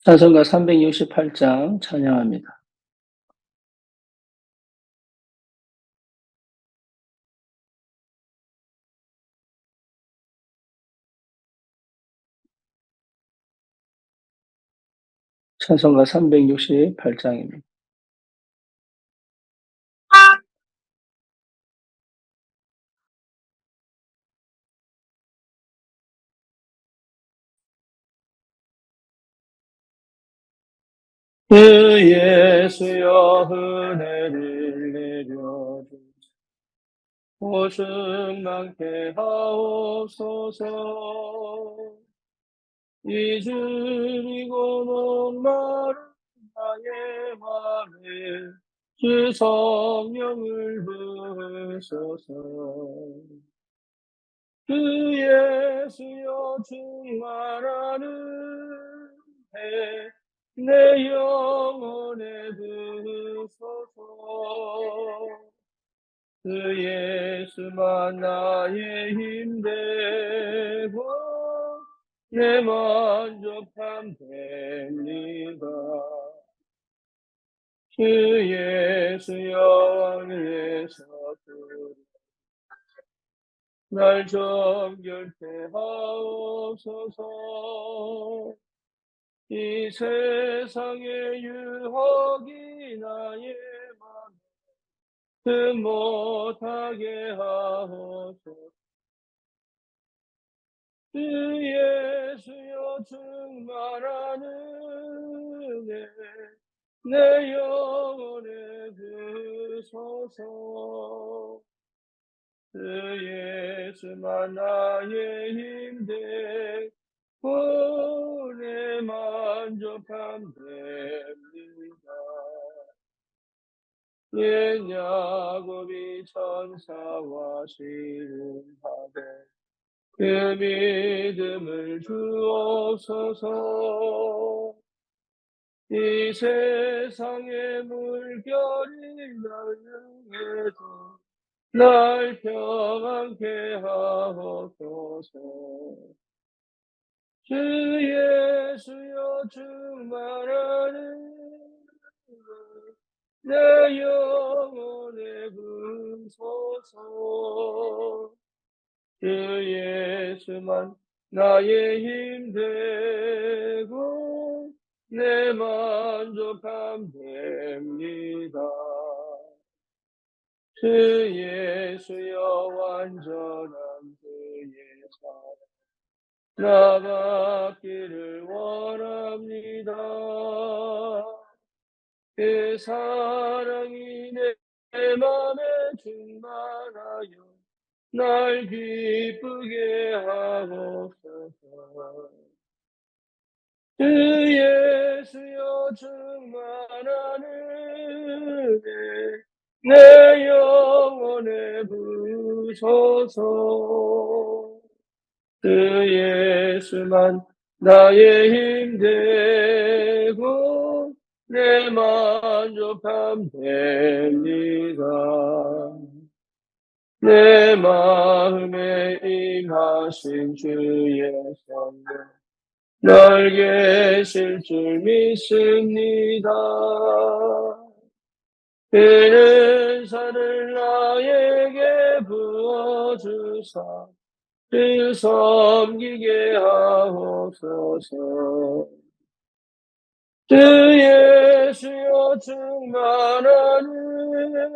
찬송가 368장 찬양합니다. 찬송가 368장입니다. 그 예수여 은혜를 내려주시고 보증 많게 하옵소서. 잊으리고 목마른 나의 맘에 주 성령을 부으소서. 그 예수여 충만하는 해 내 영혼에 드소서. 그 예수만 나의 힘 되고 내 만족함 됩니다. 그 예수여 왕에서 날 정결케 하옵소서. 이 세상의 유혹이 나의 맘을 못하게 하옵소서. 그 예수여 충만한 은혜 내 영혼에 드소서. 그 예수만 나의 힘 되고 내 만족함 됩니다. 옛 야곱이 천사와 씨름하되 그 믿음을 주옵소서. 이 세상의 물결이 날 향해도 날 평안케 하옵소서. 주 예수여 충만한 내 영혼에 부소서. 주 예수만 나의 힘 되고 내 만족함 됩니다. 주 예수여 완전한 그의 사랑 나 받기를 원합니다. 그 사랑이 내 맘에 충만하여 날 기쁘게 하옵소서. 주 예수여 충만한 은혜 내 영혼에 부소서. 그 예수만 나의 힘 되고 내 만족함 됩니다. 내 마음에 임하신 주의 성령 널 계실 줄 믿습니다. 그는 산을 나에게 부어주사 그 섬기게 하옵소서. 주 예수여 충만한 은혜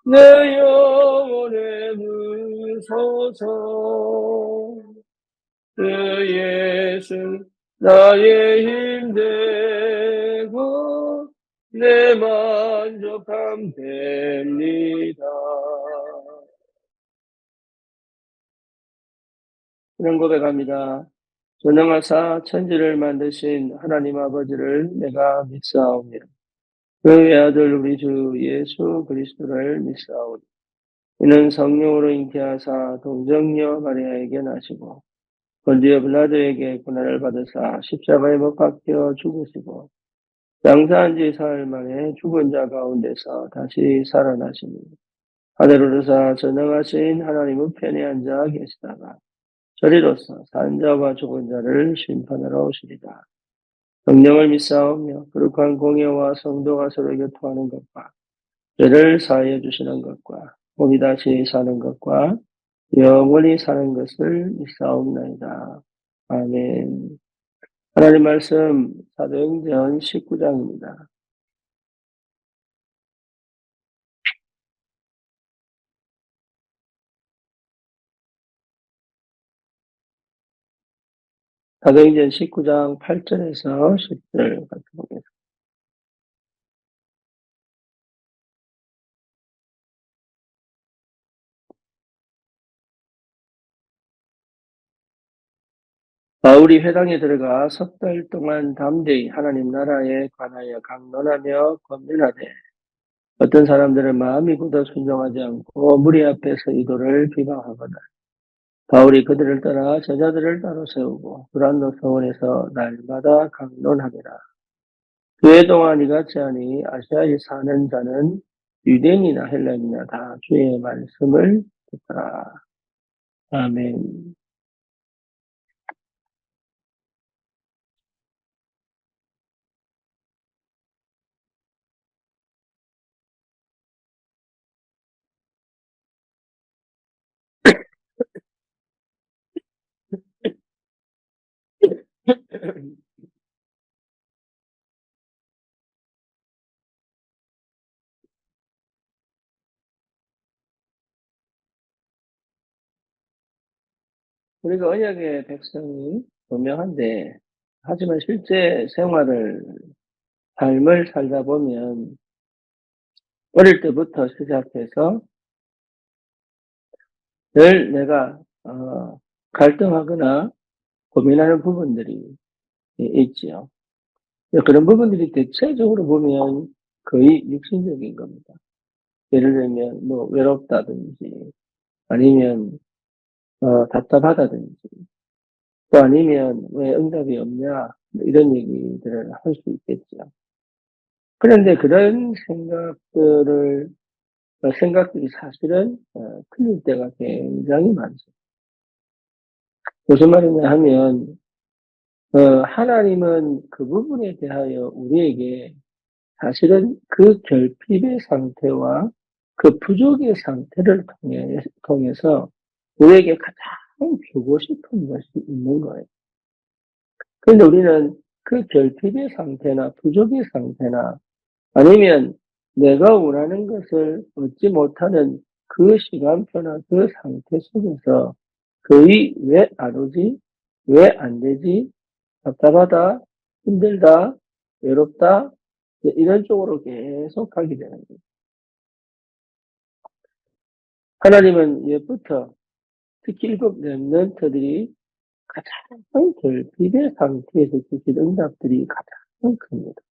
내 영혼에 부소서. 그 예수 나의 힘 되고 내 만족함 됩니다. 이런 고백합니다. 전능하사 천지를 만드신 하나님 아버지를 내가 믿사오며 그 외아들 우리 주 예수 그리스도를 믿사오니 이는 성령으로 잉태하사 동정녀 마리아에게 나시고 본디오 빌라도에게 고난을 받으사 십자가에 못 박혀 죽으시고 장사한 지 사흘 만에 죽은 자 가운데서 다시 살아나시니 하늘을 오르사 전능하신 하나님 우편에 앉아 계시다가 저리로서 산 자와 죽은 자를 심판하러 오시리다. 성령을 믿사오며 거룩한 공예와 성도가 서로 교통하는 것과 죄를 사하여 주시는 것과 몸이 다시 사는 것과 영원히 사는 것을 믿사옵나이다. 아멘. 하나님 말씀 사도행전 19장입니다. 사도행전 19장 8절에서 10절 같이 보겠습니다. 바울이 회당에 들어가 석 달 동안 담대히 하나님 나라에 관하여 강론하며 권면하되 어떤 사람들은 마음이 굳어 순종하지 않고 무리 앞에서 이도를 비방하거늘 바울이 그들을 따라 제자들을 따로 세우고 두란노 서원에서 날마다 강론하니라. 그해 동안 이같이 하니 아시아에 사는 자는 유대인이나 헬라인이나 다 주의 말씀을 듣더라. 아멘. 우리가 언약의 백성이 분명한데, 하지만 실제 삶을 살다 보면, 어릴 때부터 시작해서 늘 내가, 갈등하거나 고민하는 부분들이 있지요. 그런 부분들이 대체적으로 보면 거의 육신적인 겁니다. 예를 들면, 뭐, 외롭다든지, 아니면, 답답하다든지, 또 아니면 왜 응답이 없냐, 뭐 이런 얘기들을 할 수 있겠죠. 그런데 그런 생각들이 사실은, 틀릴 때가 굉장히 많죠. 무슨 말이냐 하면, 하나님은 그 부분에 대하여 우리에게 사실은 그 결핍의 상태와 그 부족의 상태를 통해서 우리에게 가장 주고 싶은 것이 있는 거예요. 그런데 우리는 그 결핍의 상태나 부족의 상태나 아니면 내가 원하는 것을 얻지 못하는 그 시간표나 그 상태 속에서 거의 왜 안 오지? 왜 안 되지? 답답하다, 힘들다, 외롭다, 이런 쪽으로 계속 가게 되는 거예요. 하나님은 옛부터 특히 일곱 렘넌트들이 가장 결핍의 상태에서 주신 응답들이 가장 큽니다.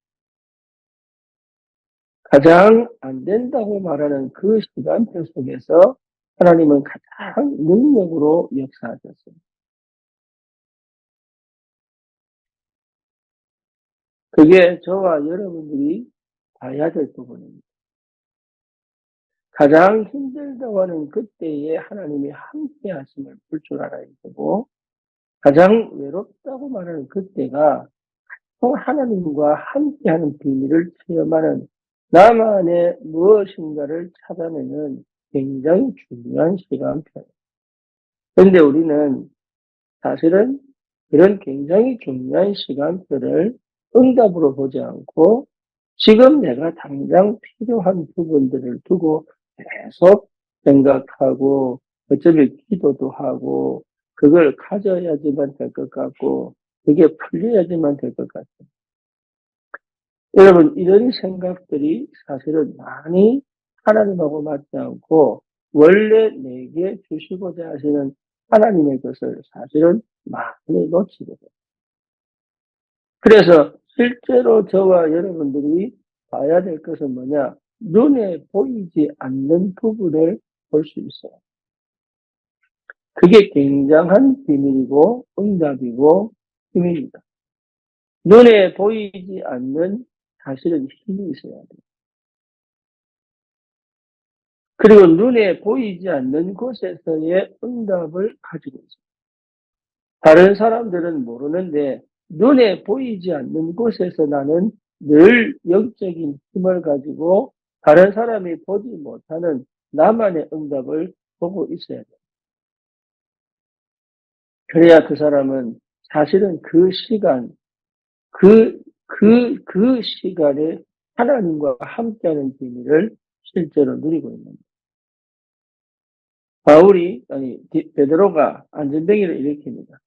가장 안 된다고 말하는 그 시간표 속에서 하나님은 가장 능력으로 역사하셨어요. 그게 저와 여러분들이 봐야 될 부분입니다. 가장 힘들다고 하는 그때에 하나님이 함께 하심을 볼 줄 알아야 되고, 가장 외롭다고 말하는 그때가 하나님과 함께하는 비밀을 체험하는 나만의 무엇인가를 찾아내는 굉장히 중요한 시간표예요. 그런데 우리는 사실은 이런 굉장히 중요한 시간표를 응답으로 보지 않고 지금 내가 당장 필요한 부분들을 두고 계속 생각하고 어차피 기도도 하고 그걸 가져야지만 될 것 같고 그게 풀려야지만 될 것 같아요. 여러분 이런 생각들이 사실은 많이 하나님하고 맞지 않고 원래 내게 주시고자 하시는 하나님의 것을 사실은 많이 놓치게 돼요. 그래서 실제로 저와 여러분들이 봐야 될 것은 뭐냐? 눈에 보이지 않는 부분을 볼 수 있어요. 그게 굉장한 비밀이고 응답이고 힘입니다. 눈에 보이지 않는 사실은 힘이 있어야 돼요. 그리고 눈에 보이지 않는 곳에서의 응답을 가지고 있어요. 다른 사람들은 모르는데 눈에 보이지 않는 곳에서 나는 늘 영적인 힘을 가지고 다른 사람이 보지 못하는 나만의 응답을 보고 있어야 돼. 그래야 그 사람은 사실은 그 시간, 그 시간에 하나님과 함께하는 비밀을 실제로 누리고 있는 거예요. 베드로가 안전뱅이를 일으킵니다.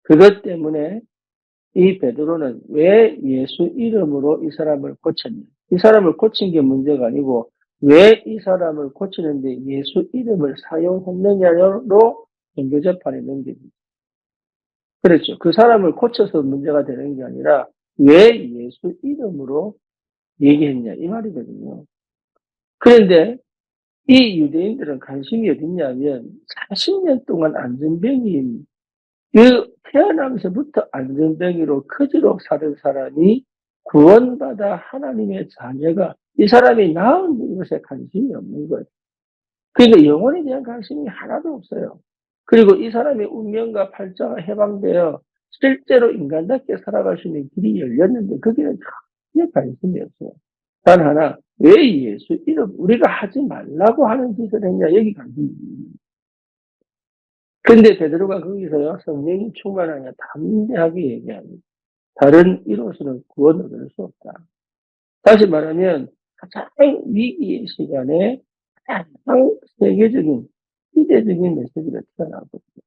그것 때문에 이 베드로는 왜 예수 이름으로 이 사람을 고쳤냐? 이 사람을 고친 게 문제가 아니고 왜 이 사람을 고치는데 예수 이름을 사용했느냐로 종교재판에 넘깁니다. 그렇죠. 그 사람을 고쳐서 문제가 되는 게 아니라 왜 예수 이름으로 얘기했냐 이 말이거든요. 그런데 이 유대인들은 관심이 어딨냐면 40년 동안 안전뱅이인 태어나면서부터 안전뱅이로 커지록 사는 사람이 구원받아 하나님의 자녀가 이 사람이 나은 것에 관심이 없는 거예요. 그러니까 영혼에 대한 관심이 하나도 없어요. 그리고 이 사람의 운명과 팔자가 해방되어 실제로 인간답게 살아갈 수 있는 길이 열렸는데 거기는 전혀 관심이 없어요. 단 하나, 왜 예수 이름 우리가 하지 말라고 하는 짓을 했냐 여기 관심이 있는. 근데 베드로가 거기서요 성령이 충만하냐 담대하게 얘기합니다. 다른 이로서는 구원을 얻을 수 없다. 다시 말하면 가장 위기의 시간에 가장 세계적인 시대적인 메시지가 튀어나왔거든요.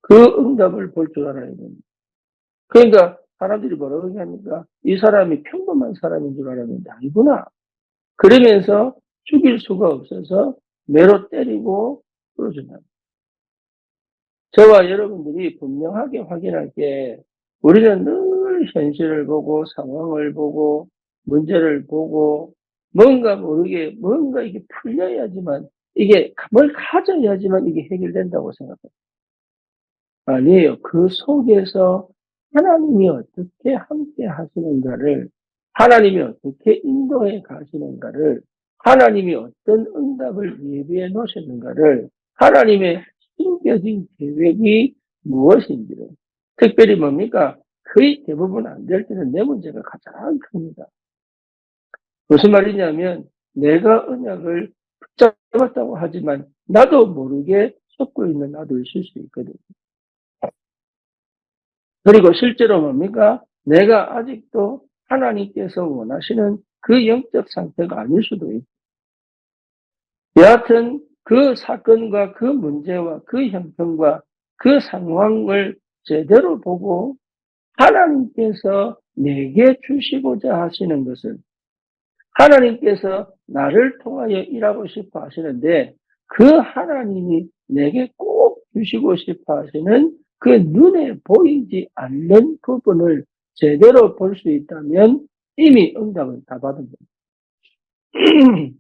그 응답을 볼 줄 알아야 됩니다. 그러니까 사람들이 뭐라고 얘기합니까? 이 사람이 평범한 사람인 줄 알았는데 아니구나. 그러면서 죽일 수가 없어서 매로 때리고 끌어준다. 저와 여러분들이 분명하게 확인할 게 우리는 늘 현실을 보고 상황을 보고 문제를 보고 뭔가 모르게 뭔가 이게 풀려야지만 이게 뭘 가져야지만 이게 해결된다고 생각해요. 아니에요. 그 속에서 하나님이 어떻게 함께 하시는가를 하나님이 어떻게 인도해 가시는가를 하나님이 어떤 응답을 예비해 놓으셨는가를 하나님의 숨겨진 계획이 무엇인지를 특별히 뭡니까? 거의 대부분 안 될 때는 내 문제가 가장 큽니다. 무슨 말이냐면 내가 언약을 붙잡았다고 하지만 나도 모르게 속고 있는 나도 있을 수 있거든요. 그리고 실제로 뭡니까? 내가 아직도 하나님께서 원하시는 그 영적 상태가 아닐 수도 있고 여하튼 그 사건과 그 문제와 그 형편과 그 상황을 제대로 보고 하나님께서 내게 주시고자 하시는 것을 하나님께서 나를 통하여 일하고 싶어 하시는데 그 하나님이 내게 꼭 주시고 싶어 하시는 그 눈에 보이지 않는 부분을 제대로 볼 수 있다면 이미 응답은 다 받은 겁니다.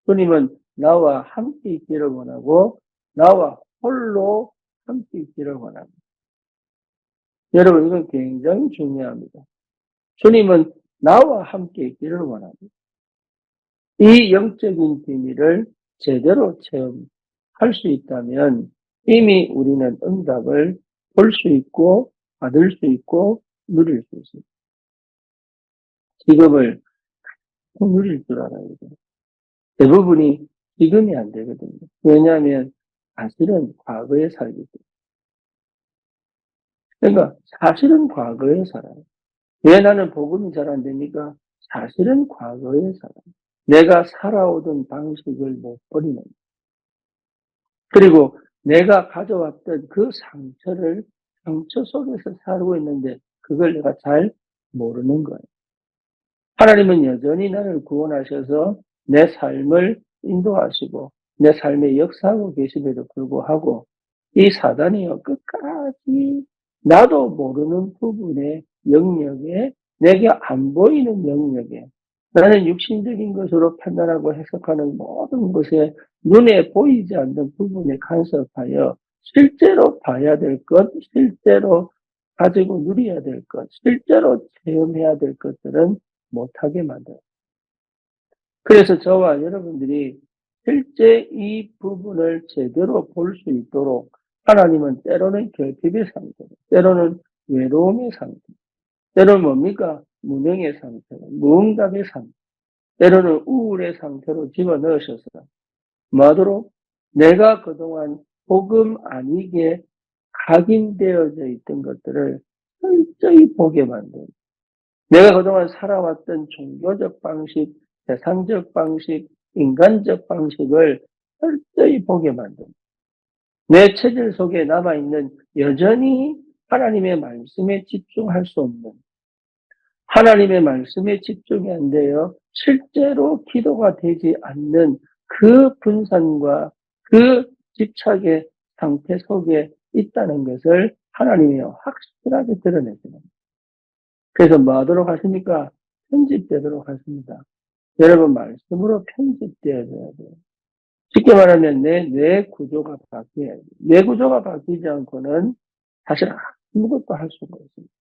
주님은 나와 함께 있기를 원하고 나와 홀로 함께 있기를 원합니다. 여러분 이건 굉장히 중요합니다. 주님은 나와 함께 있기를 원합니다. 이 영적인 비밀을 제대로 체험할 수 있다면 이미 우리는 응답을 볼 수 있고 받을 수 있고 누릴 수 있습니다. 지금을 누릴 줄 알아야 돼요. 대부분이 지금이 안 되거든요. 왜냐하면 사실은 과거에 살기 때문에. 그러니까 사실은 과거에 살아요. 왜 나는 복음이 잘 안 됩니까? 사실은 과거에 살아요. 내가 살아오던 방식을 못 버리는. 그리고 내가 가져왔던 그 상처 속에서 살고 있는데 그걸 내가 잘 모르는 거예요. 하나님은 여전히 나를 구원하셔서 내 삶을 인도하시고 내 삶에 역사하고 계심에도 불구하고 이 사단이요 끝까지 나도 모르는 부분의 영역에 내게 안 보이는 영역에 나는 육신적인 것으로 판단하고 해석하는 모든 것에 눈에 보이지 않는 부분에 간섭하여 실제로 봐야 될 것, 실제로 가지고 누려야 될 것, 실제로 체험해야 될 것들은 못하게 만들어요. 그래서 저와 여러분들이 실제 이 부분을 제대로 볼 수 있도록 하나님은 때로는 결핍의 상태, 때로는 외로움의 상태, 때로는 뭡니까? 무능의 상태, 무응답의 상태, 때로는 우울의 상태로 집어넣으셔서 뭐하도록 내가 그동안 복음 아니게 각인되어져 있던 것들을 철저히 보게 만든, 내가 그동안 살아왔던 종교적 방식, 세상적 방식, 인간적 방식을 철저히 보게 만든, 내 체질 속에 남아있는 여전히 하나님의 말씀에 집중할 수 없는, 하나님의 말씀에 집중이 안 되어 실제로 기도가 되지 않는 그 분산과 그 집착의 상태 속에 있다는 것을 하나님이 확실하게 드러내시는. 그래서 뭐 하도록 하십니까? 편집되도록 하십니다. 여러분, 말씀으로 편집되어져야 돼요. 쉽게 말하면 내 뇌 구조가 바뀌어야 돼요. 뇌 구조가 바뀌지 않고는 사실 아무것도 할 수가 없습니다.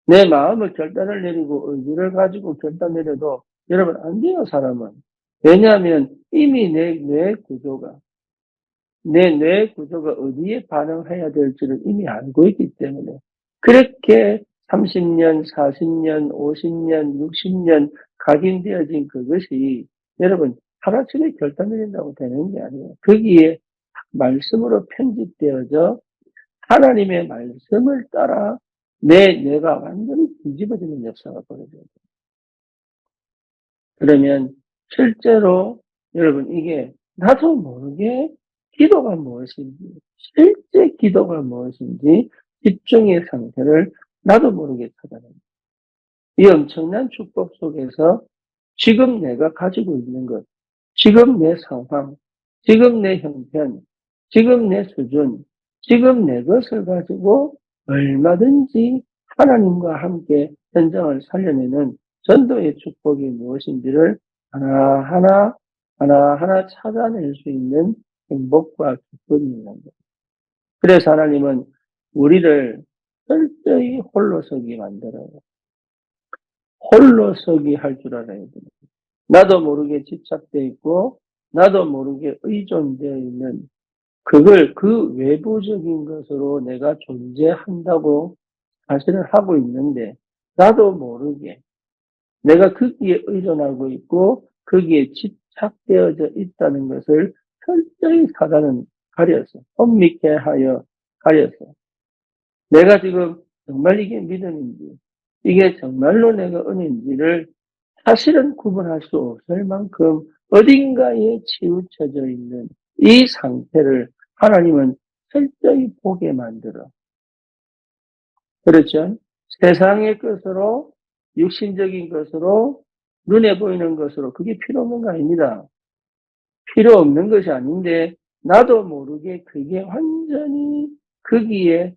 내 마음을 결단을 내리고 의지를 가지고 결단 내려도 여러분 안 돼요, 사람은. 왜냐하면 이미 내 뇌 구조가 어디에 반응해야 될지를 이미 알고 있기 때문에, 그렇게 30년, 40년, 50년, 60년 각인되어진 그것이 여러분 하루아침에 결단 내린다고 되는 게 아니에요. 거기에 말씀으로 편집되어져 하나님의 말씀을 따라 내 뇌가 완전히 뒤집어지는 역사가 벌어져요. 그러면 실제로 여러분 이게 나도 모르게 기도가 무엇인지, 실제 기도가 무엇인지 집중의 상태를 나도 모르게 찾아냅니다. 이 엄청난 축복 속에서 지금 내가 가지고 있는 것, 지금 내 상황, 지금 내 형편, 지금 내 수준, 지금 내 것을 가지고 얼마든지 하나님과 함께 현장을 살려내는 전도의 축복이 무엇인지를 하나하나 찾아낼 수 있는 행복과 기쁨이 있는 거예요. 그래서 하나님은 우리를 철저히 홀로서기 만들어요. 홀로서기 할 줄 알아야 됩니다. 나도 모르게 집착되어 있고 나도 모르게 의존되어 있는 그걸 그 외부적인 것으로 내가 존재한다고 사실은 하고 있는데 나도 모르게 내가 거기에 의존하고 있고 거기에 집착되어져 있다는 것을 철저히 사단은 가려서 혼미케 하여 가려서 내가 지금 정말 이게 믿음인지 이게 정말로 내가 은인지를 사실은 구분할 수 없을 만큼 어딘가에 치우쳐져 있는 이 상태를 하나님은 철저히 보게 만들어. 그렇죠? 세상의 것으로, 육신적인 것으로, 눈에 보이는 것으로 그게 필요 없는 거 아닙니다. 필요 없는 것이 아닌데 나도 모르게 그게 완전히 거기에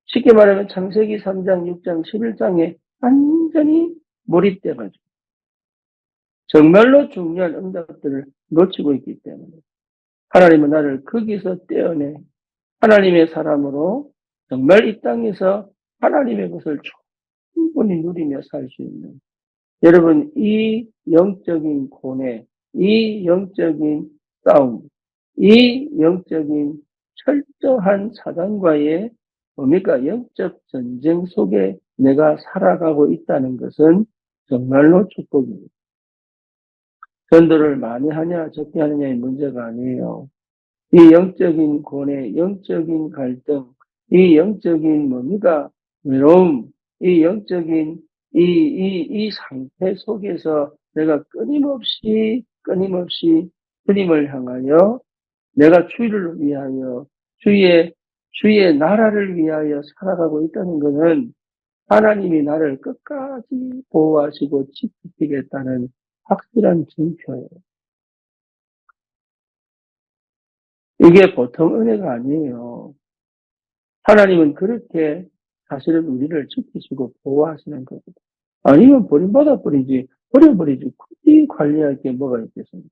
쉽게 말하면 창세기 3장, 6장, 11장에 완전히 몰입돼가지고 정말로 중요한 응답들을 놓치고 있기 때문에 하나님은 나를 거기서 떼어내 하나님의 사람으로 정말 이 땅에서 하나님의 것을 충분히 누리며 살 수 있는, 여러분 이 영적인 고뇌, 이 영적인 싸움, 이 영적인 철저한 사단과의 뭡니까 영적 전쟁 속에 내가 살아가고 있다는 것은 정말로 축복입니다. 전도를 많이 하냐 적게 하느냐의 문제가 아니에요. 이 영적인 고뇌, 영적인 갈등, 이 영적인 뭡니까 외로움, 이 영적인 이 상태 속에서 내가 끊임없이 주님을 향하여 내가 주를 위하여 주의 나라를 위하여 살아가고 있다는 것은 하나님이 나를 끝까지 보호하시고 지키시겠다는 확실한 증표예요. 이게 보통 은혜가 아니에요. 하나님은 그렇게 사실은 우리를 지키시고 보호하시는 거거든요. 아니면 버림받아버리지, 버려버리지, 굳이 관리할 게 뭐가 있겠습니까?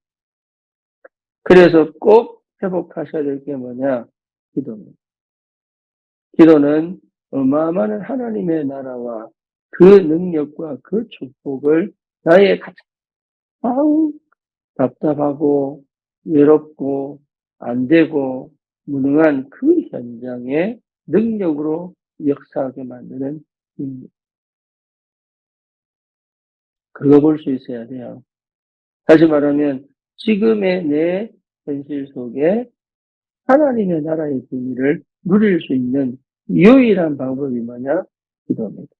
그래서 꼭 회복하셔야 될 게 뭐냐? 기도입니다. 기도는 어마어마한 하나님의 나라와 그 능력과 그 축복을 나의 가장 답답하고 외롭고 안 되고 무능한 그 현장에 능력으로 역사하게 만드는 힘. 그거 볼 수 있어야 돼요. 다시 말하면 지금의 내 현실 속에 하나님의 나라의 비밀을 누릴 수 있는 유일한 방법이 뭐냐? 기도입니다.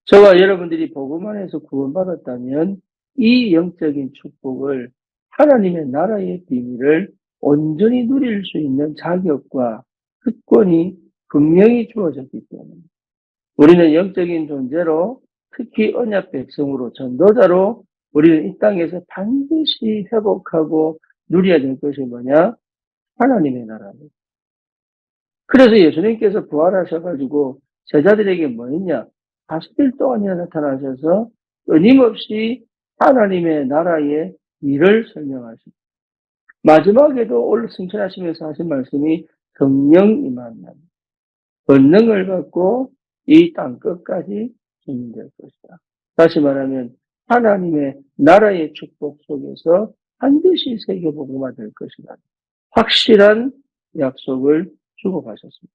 저와 여러분들이 복음 안에서 구원받았다면 이 영적인 축복을 하나님의 나라의 비밀을 온전히 누릴 수 있는 자격과 특권이 분명히 주어졌기 때문에 우리는 영적인 존재로 특히 언약 백성으로 전도자로 우리는 이 땅에서 반드시 회복하고 누려야 될 것이 뭐냐? 하나님의 나라입니다. 그래서 예수님께서 부활하셔가지고 제자들에게 뭐 했냐? 40일 동안이나 나타나셔서 끊임없이 하나님의 나라의 일을 설명하시고 마지막에도 오늘 승천하시면서 하신 말씀이 성령 임한다. 권능을 받고 이 땅 끝까지 주민될 것이다. 다시 말하면 하나님의 나라의 축복 속에서 반드시 세계복음화 될 것이다. 확실한 약속을 주고 가셨습니다.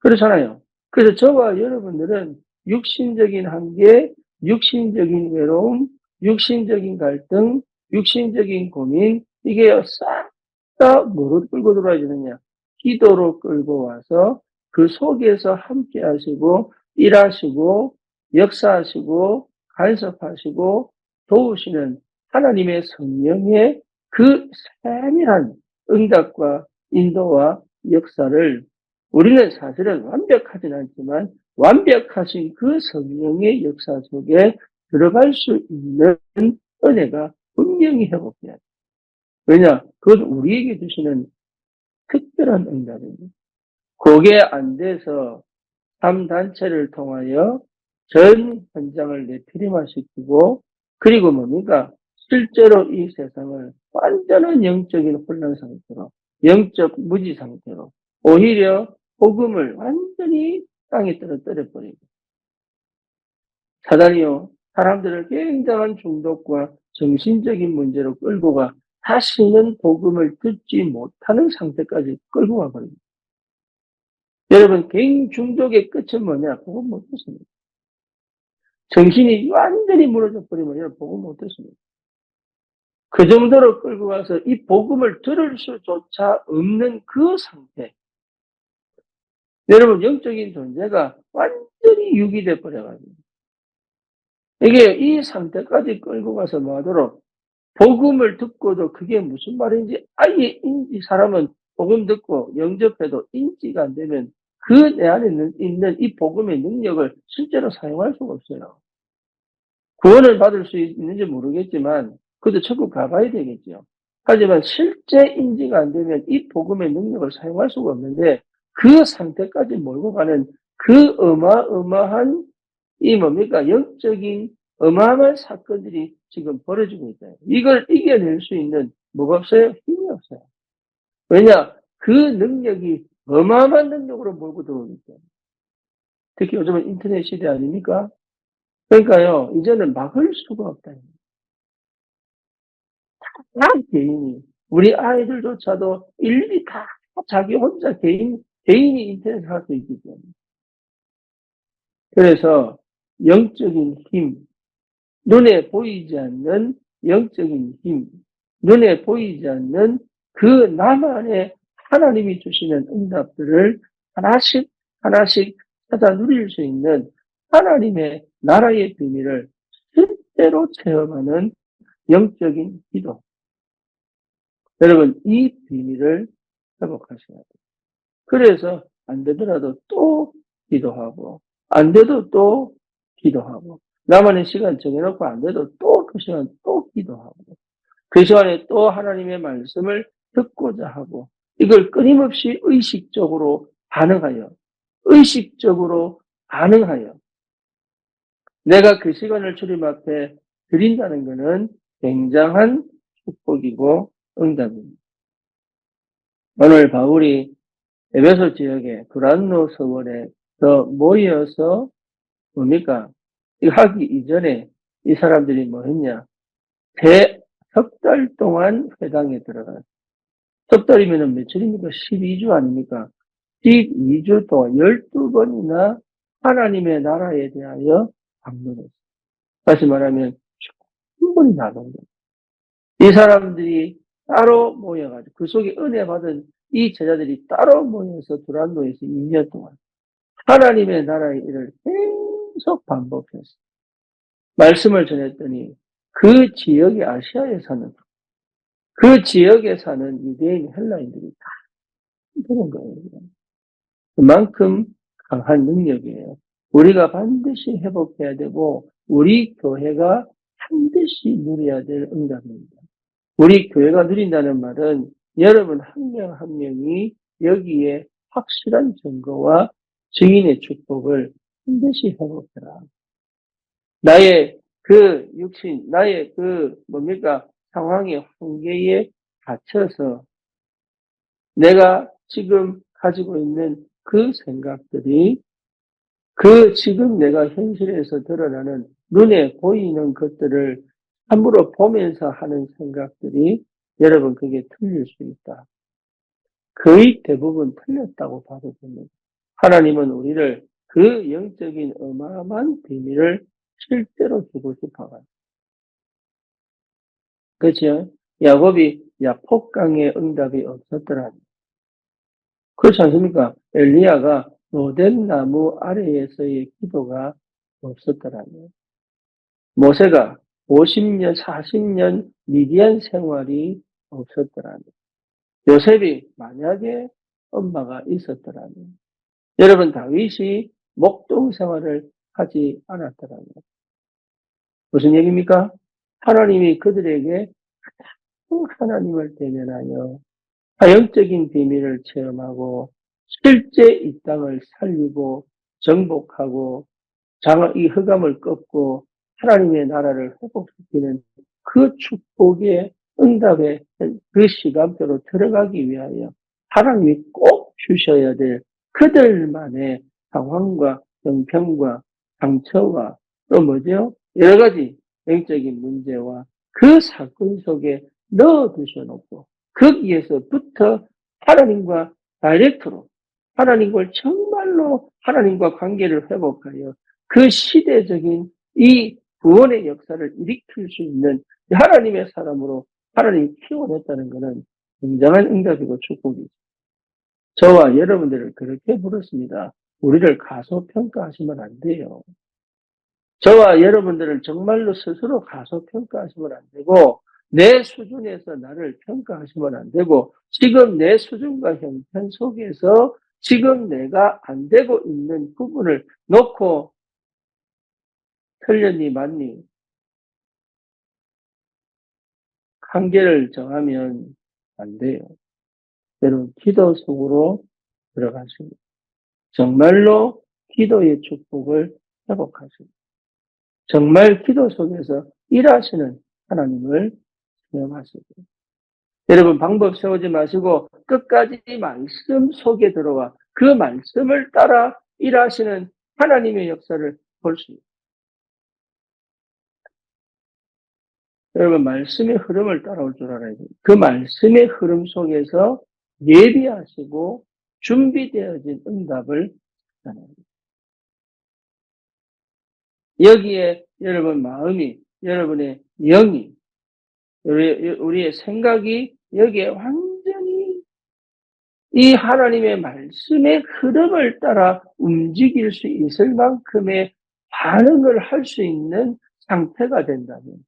그렇잖아요. 그래서 저와 여러분들은 육신적인 한계, 육신적인 외로움, 육신적인 갈등, 육신적인 고민, 이게 싹 다 뭐로 끌고 들어와야 되느냐? 기도로 끌고 와서 그 속에서 함께 하시고, 일하시고, 역사하시고, 간섭하시고, 도우시는 하나님의 성령의 그 세밀한 응답과 인도와 역사를 우리는 사실은 완벽하진 않지만 완벽하신 그 성령의 역사 속에 들어갈 수 있는 은혜가 분명히 회복돼야 돼. 왜냐? 그건 우리에게 주시는 특별한 응답입니다. 그게 안 돼서 3단체를 통하여 전 현장을 내피림화시키고 그리고 뭡니까? 실제로 이 세상을 완전한 영적인 혼란 상태로 영적 무지 상태로 오히려 복음을 완전히 땅에 떨어뜨려버리고 사단이요 사람들을 굉장한 중독과 정신적인 문제로 끌고 가 다시는 복음을 듣지 못하는 상태까지 끌고 가버립니다. 여러분 개인 중독의 끝은 뭐냐? 복음 못 듣습니다. 정신이 완전히 무너져 버리면 여러분 복음 못 듣습니다. 그 정도로 끌고 가서 이 복음을 들을 수조차 없는 그 상태. 여러분 영적인 존재가 완전히 유기돼 버려가지고 이게 이 상태까지 끌고 가서 뭐하도록 복음을 듣고도 그게 무슨 말인지 아예 사람은 복음 듣고 영접해도 인지가 안 되면 그 내 안에 있는 이 복음의 능력을 실제로 사용할 수가 없어요. 구원을 받을 수 있는지 모르겠지만 그래도 천국 가봐야 되겠죠. 하지만 실제 인지가 안 되면 이 복음의 능력을 사용할 수가 없는데 그 상태까지 몰고 가는 그 어마어마한 이 뭡니까? 영적인 어마어마한 사건들이 지금 벌어지고 있다. 이걸 이겨낼 수 있는 뭐가 없어요? 힘이 없어요. 왜냐? 그 능력이 어마어마한 능력으로 몰고 들어오기 때문에. 특히 요즘은 인터넷 시대 아닙니까? 그러니까요, 이제는 막을 수가 없다. 다 개인이, 우리 아이들조차도 일일이 다 자기 혼자 개인이 인터넷을 할 수 있기 때문에. 그래서 영적인 힘, 눈에 보이지 않는 영적인 힘, 눈에 보이지 않는 그 나만의 하나님이 주시는 응답들을 하나씩 하나씩 찾아 누릴 수 있는 하나님의 나라의 비밀을 실제로 체험하는 영적인 기도. 여러분, 이 비밀을 회복하셔야 돼요. 그래서 안 되더라도 또 기도하고, 안 돼도 또 기도하고, 나만의 시간 정해놓고 안 돼도 또 그 시간 또 기도하고, 그 시간에 또 하나님의 말씀을 듣고자 하고, 이걸 끊임없이 의식적으로 반응하여, 내가 그 시간을 주님 앞에 드린다는 것은 굉장한 축복이고 응답입니다. 오늘 바울이 에베소 지역에 두란노 서원에서 모여서 뭡니까? 이거 하기 이전에 이 사람들이 뭐 했냐? 석 달 동안 회당에 들어가요. 석 달이면 며칠입니까? 12주 아닙니까? 12주 동안 12번이나 하나님의 나라에 대하여 방문했어요. 다시 말하면 충분히 나눈 거예요. 이 사람들이 따로 모여가지고 그 속에 은혜 받은 이 제자들이 따로 모여서 두란노에서 2년 동안 하나님의 나라의 일을 계속 반복했어요. 말씀을 전했더니 그 지역의 아시아에 사는 그 지역에 사는 유대인 헬라인들이 다 그런 거예요. 그만큼 강한 능력이에요. 우리가 반드시 회복해야 되고 우리 교회가 반드시 누려야 될 응답입니다. 우리 교회가 누린다는 말은 여러분 한 명 한 명이 여기에 확실한 증거와 증인의 축복을 반드시 회복해라. 나의 그 육신, 나의 그 상황의 한계에 갇혀서 내가 지금 가지고 있는 그 생각들이 그 지금 내가 현실에서 드러나는 눈에 보이는 것들을 함부로 보면서 하는 생각들이 여러분 그게 틀릴 수 있다. 거의 대부분 틀렸다고 봐도 됩니다. 하나님은 우리를 그 영적인 어마어마한 비밀을 실제로 주고 싶어요. 그렇죠? 야곱이 야폭강의 응답이 없었더라. 그렇지 않습니까? 엘리야가 로뎀 나무 아래에서의 기도가 없었더라고요. 모세가 50년, 40년 미디안 생활이 없었더라고요. 요셉이 만약에 엄마가 있었더라면 여러분 다윗이 목동 생활을 하지 않았더라고요. 무슨 얘기입니까? 하나님이 그들에게 하나님을 대면하여 영적인 비밀을 체험하고 실제 이 땅을 살리고 정복하고 이 흑암을 꺾고 하나님의 나라를 회복시키는 그 축복의 응답의 그 시간표로 들어가기 위하여 하나님이 꼭 주셔야 될 그들만의 상황과 형편과 상처와 또 뭐죠? 여러 가지 영적인 문제와 그 사건 속에 넣어 두셔놓고 거기에서부터 하나님과 다이렉트로 하나님과 정말로 하나님과 관계를 회복하여 그 시대적인 이 구원의 역사를 일으킬 수 있는 하나님의 사람으로 하나님이 키워냈다는 것은 굉장한 응답이고 축복이죠. 저와 여러분들을 그렇게 부르습니다. 우리를 가소평가하시면 안 돼요. 저와 여러분들을 정말로 스스로 가소평가하시면 안 되고 내 수준에서 나를 평가하시면 안 되고 지금 내 수준과 형편 속에서 지금 내가 안 되고 있는 부분을 놓고 틀렸니 맞니 한계를 정하면 안 돼요. 여러분 기도 속으로 들어가십니다. 정말로 기도의 축복을 회복하십니다. 정말 기도 속에서 일하시는 하나님을 체험하시고 여러분 방법 세우지 마시고 끝까지 말씀 속에 들어와 그 말씀을 따라 일하시는 하나님의 역사를 볼 수 있습니다. 여러분 말씀의 흐름을 따라올 줄 알아야 돼요. 그 말씀의 흐름 속에서 예비하시고 준비되어진 응답을 찾아내야 돼요. 여기에 여러분 마음이 여러분의 영이 우리의 생각이 여기에 완전히 이 하나님의 말씀의 흐름을 따라 움직일 수 있을 만큼의 반응을 할 수 있는 상태가 된다면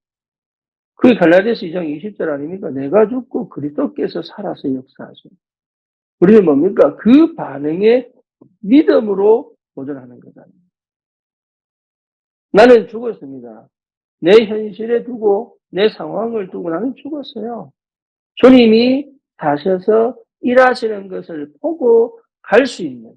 그게 갈라디아서 2장 20절 아닙니까? 내가 죽고 그리스도께서 살아서 역사하시고 우리는 뭡니까? 그 반응에 믿음으로 도전하는 거잖아요. 나는 죽었습니다. 내 현실에 두고 내 상황을 두고 나는 죽었어요. 주님이 다셔서 일하시는 것을 보고 갈 수 있는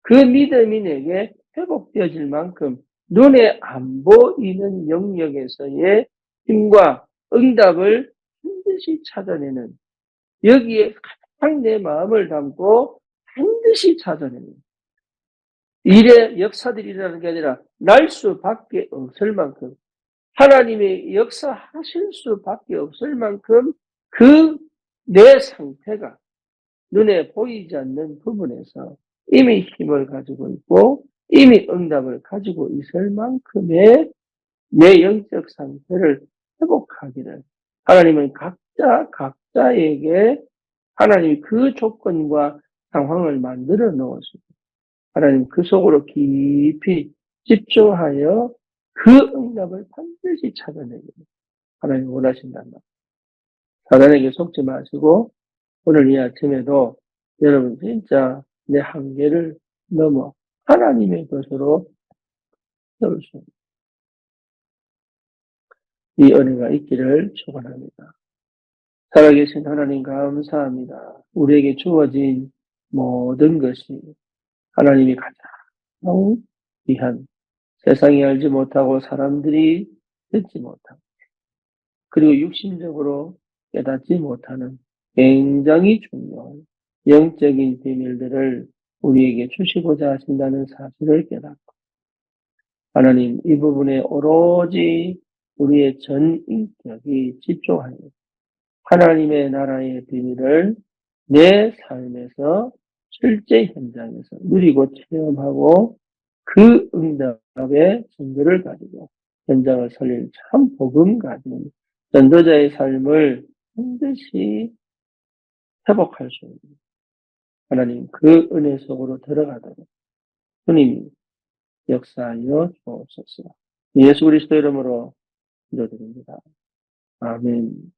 그 믿음이 내게 회복되어질 만큼 눈에 안 보이는 영역에서의 힘과 응답을 반드시 찾아내는 여기에 가장 내 마음을 담고 반드시 찾아내는 일의 역사들이라는 게 아니라 날 수밖에 없을 만큼 하나님의 역사하실 수밖에 없을 만큼 그 내 상태가 눈에 보이지 않는 부분에서 이미 힘을 가지고 있고 이미 응답을 가지고 있을 만큼의 내 영적 상태를 회복하기를 하나님은 각자에게 하나님이 그 조건과 상황을 만들어 놓으시고 하나님 그 속으로 깊이 집중하여 그 응답을 반드시 찾아내기를 하나님 원하신단 말이에요. 사단에게 속지 마시고 오늘 이 아침에도 여러분 진짜 내 한계를 넘어 하나님의 것으로 세울 수 있는 이 은혜가 있기를 축원합니다. 살아계신 하나님 감사합니다. 우리에게 주어진 모든 것이 하나님이 가장 귀한 세상이 알지 못하고 사람들이 듣지 못하고 그리고 육신적으로 깨닫지 못하는 굉장히 중요한 영적인 비밀들을 우리에게 주시고자 하신다는 사실을 깨닫고 하나님 이 부분에 오로지 우리의 전 인격이 집중하여 하나님의 나라의 비밀을 내 삶에서 실제 현장에서 누리고 체험하고 그 응답의 증거를 가지고 현장을 살릴 참 복음 가진 전도자의 삶을 반드시 회복할 수 있는 하나님 그 은혜 속으로 들어가도록 주님이 역사하여 주옵소서. 예수 그리스도 이름으로 기도드립니다. 아멘.